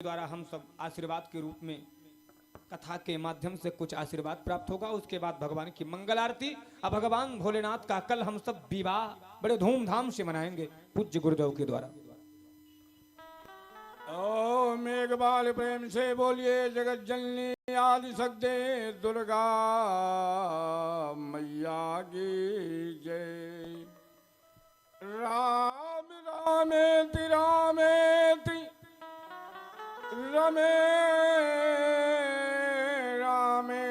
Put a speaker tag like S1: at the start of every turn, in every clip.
S1: द्वारा हम सब आशीर्वाद के रूप में कथा के माध्यम से कुछ आशीर्वाद प्राप्त होगा। उसके बाद भगवान की मंगल आरती और भगवान भोलेनाथ का कल हम सब विवाह बड़े धूमधाम से मनाएंगे पूज्य गुरुदेव के द्वारा।
S2: ओ मेघवाल प्रेम से बोलिए जगत जननी आदि शक्ति दुर्गा मैया की जय। राम रामेति रामेति रमे रामे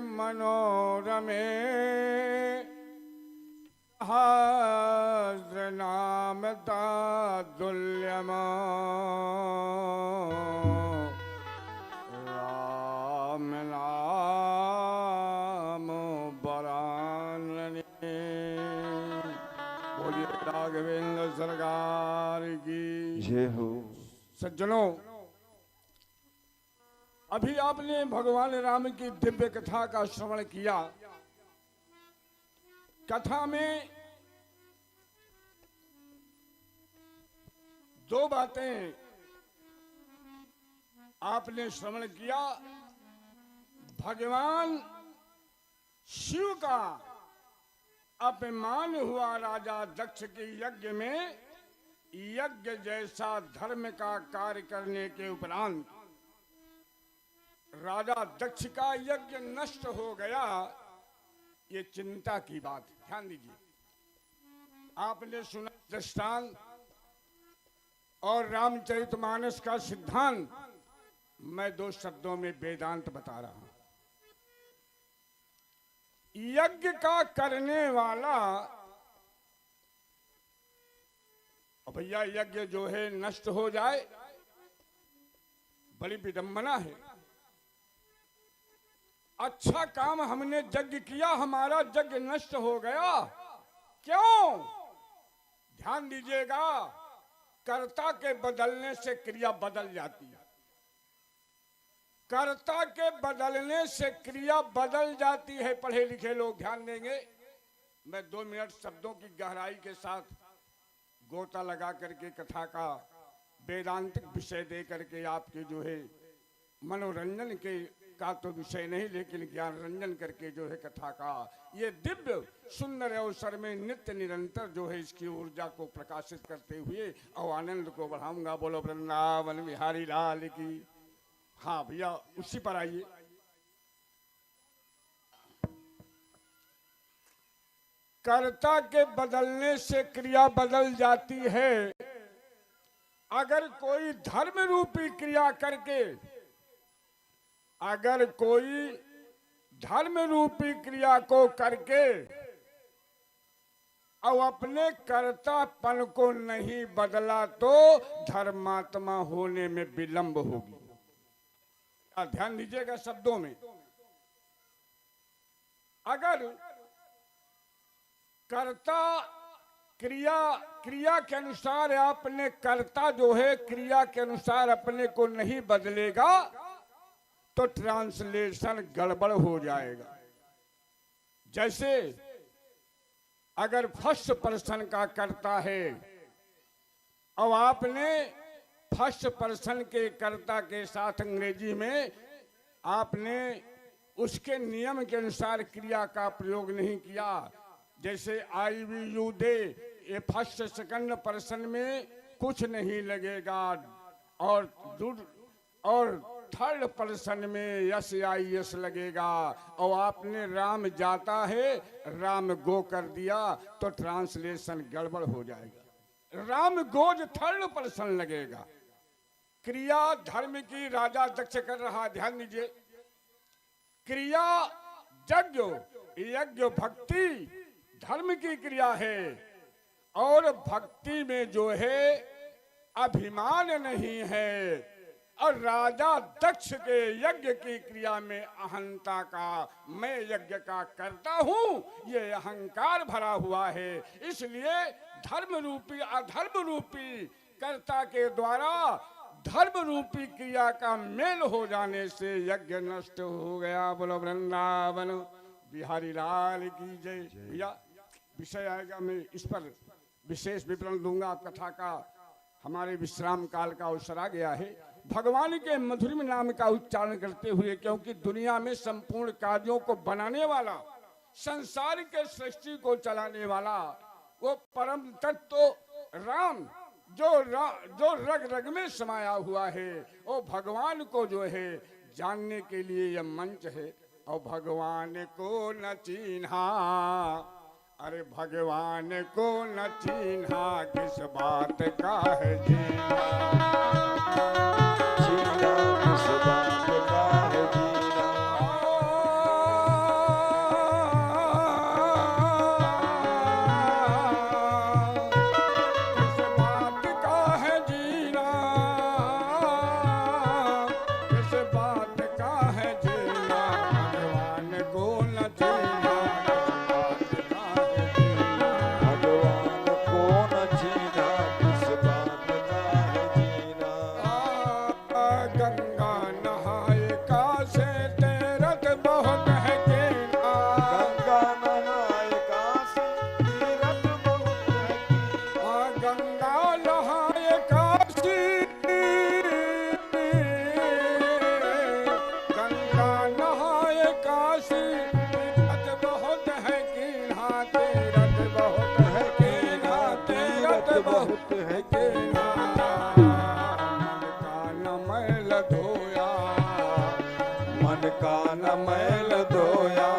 S2: मनोरमे नाम तादुल्यम राम नाम बरानने। बोलिए राघवेंद्र सरकार की
S3: जय हो।
S2: सज्जनों, अभी आपने भगवान राम की दिव्य कथा का श्रवण किया। कथा में दो बातें आपने श्रवण किया। भगवान शिव का अपमान हुआ राजा दक्ष के यज्ञ में, यज्ञ जैसा धर्म का कार्य करने के उपरांत राजा दक्ष का यज्ञ नष्ट हो गया। ये चिंता की बात है, ध्यान दीजिए। आपने सुना दृष्टांत और रामचरितमानस का सिद्धांत, मैं दो शब्दों में वेदांत बता रहा हूं। यज्ञ का करने वाला, और भैया यज्ञ जो है नष्ट हो जाए बड़ी विडंबना है। अच्छा काम हमने यज्ञ किया, हमारा यज्ञ नष्ट हो गया, क्यों? ध्यान दीजिएगा, कर्ता के बदलने से क्रिया बदल जाती है। कर्ता के बदलने से क्रिया बदल जाती है। पढ़े लिखे लोग ध्यान देंगे। मैं 2 मिनट शब्दों की गहराई के साथ गोता लगा करके कथा का वेदांतिक विषय दे करके आपके जो है मनोरंजन के का तो विषय नहीं, लेकिन ज्ञान रंजन करके जो है कथा का ये दिव्य सुंदर अवसर में नित्य निरंतर जो है इसकी ऊर्जा को प्रकाशित करते हुए और आनंद को बढ़ाऊंगा। बोलो वृंदावन बिहारी लाल की। हाँ भैया, उसी पर आइए। कर्ता के बदलने से क्रिया बदल जाती है। अगर कोई धर्म रूपी क्रिया करके, अगर कोई धर्म रूपी क्रिया को करके और अपने कर्तापन को नहीं बदला तो धर्मात्मा होने में विलंब होगी। ध्यान दीजिएगा शब्दों में। अगर कर्ता क्रिया के अनुसार अपने कर्ता जो है क्रिया के अनुसार अपने को नहीं बदलेगा तो ट्रांसलेशन गड़बड़ हो जाएगा। जैसे अगर फर्स्ट पर्सन का कर्ता है और आपने फर्स्ट पर्सन के कर्ता के साथ अंग्रेजी में आपने उसके नियम के अनुसार क्रिया का प्रयोग नहीं किया। जैसे आई वी यू दे, ये फर्स्ट सेकंड पर्सन में कुछ नहीं लगेगा, और थर्ड पर्सन में यस आई यस लगेगा। और आपने राम जाता है राम गो कर दिया तो ट्रांसलेशन गड़बड़ हो जाएगा। राम गोज थर्ड पर्सन लगेगा। क्रिया धर्म की राजा दक्ष कर रहा, ध्यान दीजिए। क्रिया यज्ञ भक्ति धर्म की क्रिया है, और भक्ति में जो है अभिमान नहीं है। और राजा दक्ष के यज्ञ की क्रिया में अहंता का, मैं यज्ञ का करता हूं, ये अहंकार भरा हुआ है। इसलिए धर्म रूपी अधर्म रूपी कर्ता के द्वारा धर्म रूपी क्रिया का मेल हो जाने से यज्ञ नष्ट हो गया। बोलो वृंदावन बिहारी लाल की जय। भैया विषय आएगा, मैं इस पर विशेष विवरण दूंगा आप कथा का। हमारे विश्राम काल का अवसर आ गया है। भगवान के मधुर नाम का उच्चारण करते हुए, क्योंकि दुनिया में संपूर्ण कार्यों को बनाने वाला, संसार के सृष्टि को चलाने वाला वो परम तत्व राम जो रग रग में समाया हुआ है, वो भगवान को जो है जानने के लिए यह मंच है। और भगवान को न चिन्हा, अरे भगवान को न चिन्हा, किस बात का है जीना,
S3: जीना किस बात का है जीना,
S2: किस बात का है जीना, किस बात का है जीना, भगवान को न चिन्हा, किस बात का है जीना।
S3: भगवान को न जीना किस बात का है जीना।
S2: गंगा नहाए कासे तीरथ बहुत है कीना,
S3: गंगा नहाए काशी तीरथ बहुत है कीना,
S2: गंगा नहाए काशी, गंगा नहाए काशी, तीरथ बहुत है कीना, तीरथ बहुत है कीना, तीरथ बहुत है कीना। मन का न मैल धोया,
S3: मन का न मैल धोया,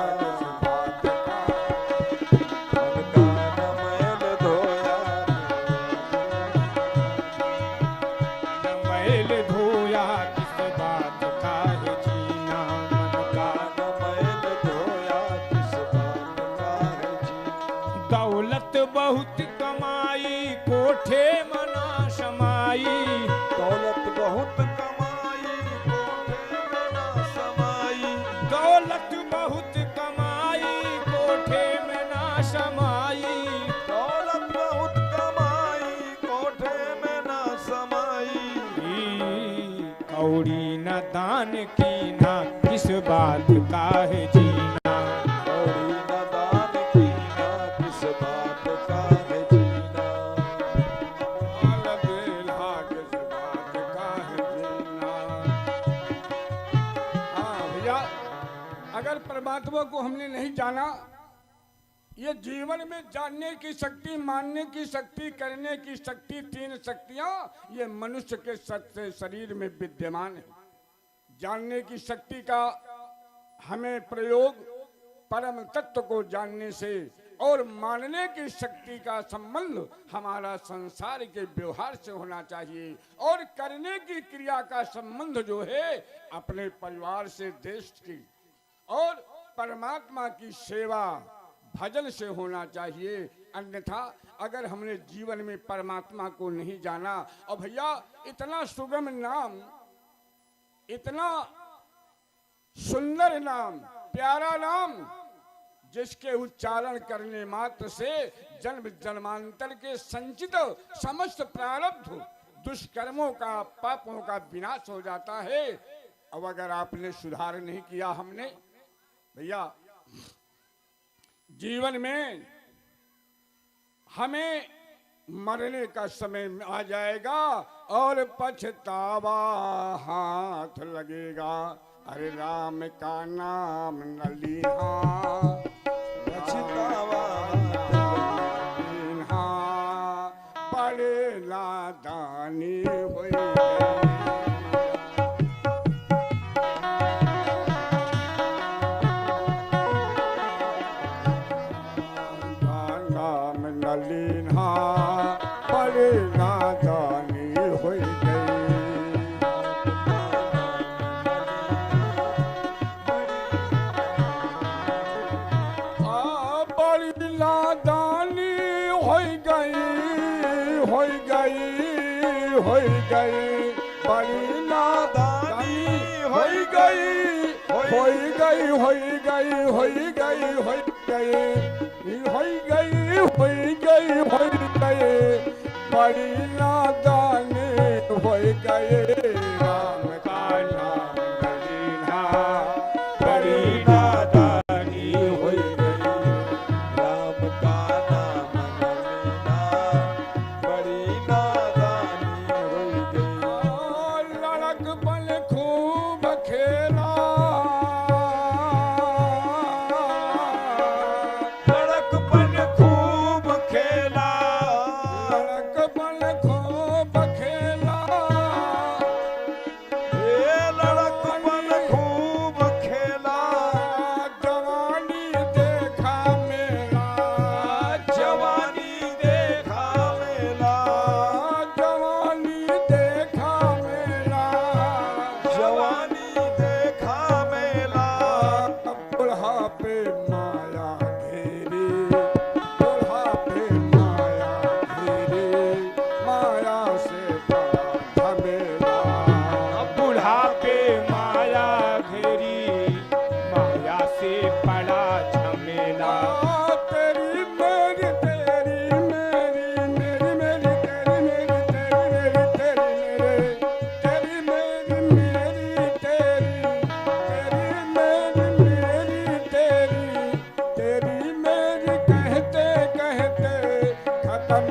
S1: मैल धोया किस बात का है जीना, मन का
S3: न मैल धोया किस बात का है जीना।
S1: दौलत बहुत कमाई कोठे मना समाई,
S3: दौलत बहुत कमाई कोठे में ना समाई,
S1: दौलत बहुत कमाई कोठे में ना समाई,
S3: दौलत बहुत कमाई कोठे में ना समाई।
S1: कौड़ी न दान की ना, किस बात का है जीना,
S3: कौड़ी न दान कीना किस बात का है जीना।
S2: माल बेला किस बात का है जीना। हाँ भैया, अगर परमात्मा को हमने नहीं जाना, ये जीवन में जानने की शक्ति, मानने की शक्ति, करने की शक्ति, तीन शक्तियां ये मनुष्य के सत्य शरीर में विद्यमान है। जानने की शक्ति का हमें प्रयोग परम तत्व को जानने से, और मानने की शक्ति का संबंध हमारा संसार के व्यवहार से होना चाहिए, और करने की क्रिया का संबंध जो है अपने परिवार से, देश की और परमात्मा की सेवा भजन से होना चाहिए। अन्यथा अगर हमने जीवन में परमात्मा को नहीं जाना, और भैया इतना सुगम नाम, इतना सुंदर नाम, प्यारा नाम, जिसके उच्चारण करने मात्र से जन्म जन्मांतर के संचित समस्त प्रारब्ध दुष्कर्मों का, पापों का विनाश हो जाता है। अब अगर आपने सुधार नहीं किया, हमने भैया जीवन में हमें मरने का समय आ जाएगा और पछतावा हाथ लगेगा। अरे राम का नाम न लिहा,
S3: पछतावा
S2: बड़े नादानी हुई। नाम न लीन्हा बड़े नादानी हुई गई। बड़ी नादानी हो गई, हो गई, हो गई, बड़ी नादानी हो गई, हो गई, हो गई, हो गई, हो गई, हो गई, हो गई, हो गई, बड़ी नादानी हो गई। राम का नाम न लीन्हा बड़ी नादानी हो गई।
S3: राम का नाम न लेना बड़ी नादानी
S2: लड़कपन खूब खेला,
S3: लड़कपन खूब खेला,
S2: लड़कपन खूब खेला,
S3: ये लड़कपन खूब खेला,
S2: जवानी देखा मेरा,
S3: जवानी देखा मेला,
S2: जवानी देखा मेरा,
S3: जवानी देखा मेला,
S2: बुढ़ापे माया घेरी, बुढ़ापे माया घेरी, माया से बड़ा झमेला,
S1: बुढ़ापे माया घेरी, माया से बड़ा झमेला।
S2: तेरी मेरी तेरी मेरी मेरी मेरी तेरी मेरी तेरी मेरी तेरी मेरी तेरी मेरी तेरी तेरी मेरी मेरी तेरी तेरी मेरी कहते कहते खत्म